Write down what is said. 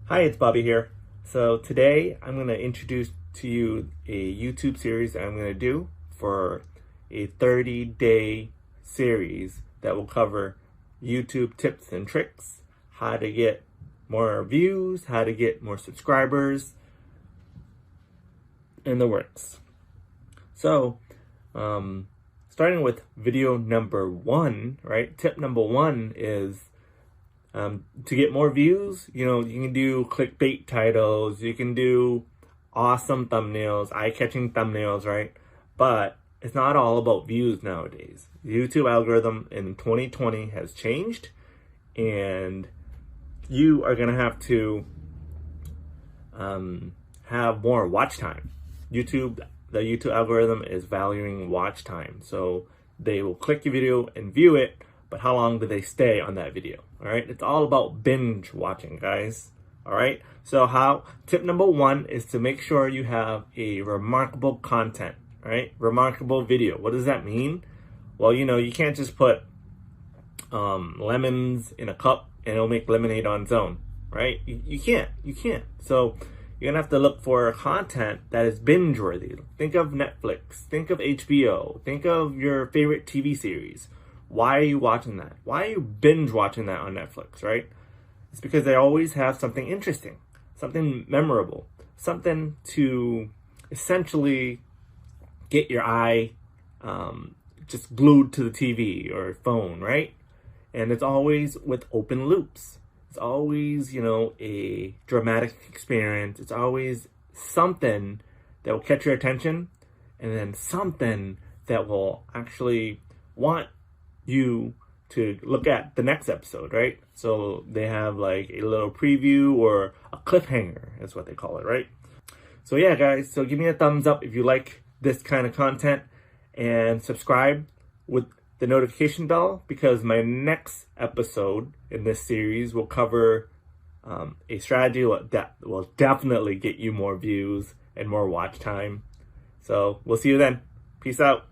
Hi, it's Bobby here. So today I'm going to introduce to you a YouTube series that I'm going to do for a 30-day series that will cover YouTube tips and tricks, how to get more views, how to get more subscribers, and the works. So, starting with video number 1, right? Tip number 1 is to get more views. You can do clickbait titles, you can do awesome thumbnails, eye-catching thumbnails, right? But it's not all about views nowadays. The YouTube algorithm in 2020 has changed, and you are gonna have to have more watch time. The YouTube algorithm is valuing watch time, so they will click your video and view it, but how long do they stay on that video? All right, it's all about binge watching, guys. All right, so tip number 1 is to make sure you have a remarkable content, right? Remarkable video. What does that mean? Well, you can't just put lemons in a cup and it'll make lemonade on its own, right? You can't. So you're gonna have to look for content that is binge worthy. Think of Netflix, think of HBO, think of your favorite TV series. Why are you watching that? Why are you binge watching that on Netflix, right? It's because they always have something interesting, something memorable, something to essentially get your eye just glued to the TV or phone, right? And it's always with open loops. It's always, a dramatic experience. It's always something that will catch your attention, and then something that will actually want you to look at the next episode, right? So they have like a little preview or a cliffhanger is what they call it, right? So yeah, guys, so give me a thumbs up if you like this kind of content, and subscribe with the notification bell, because my next episode in this series will cover a strategy that will definitely get you more views and more watch time. So we'll see you then. Peace out.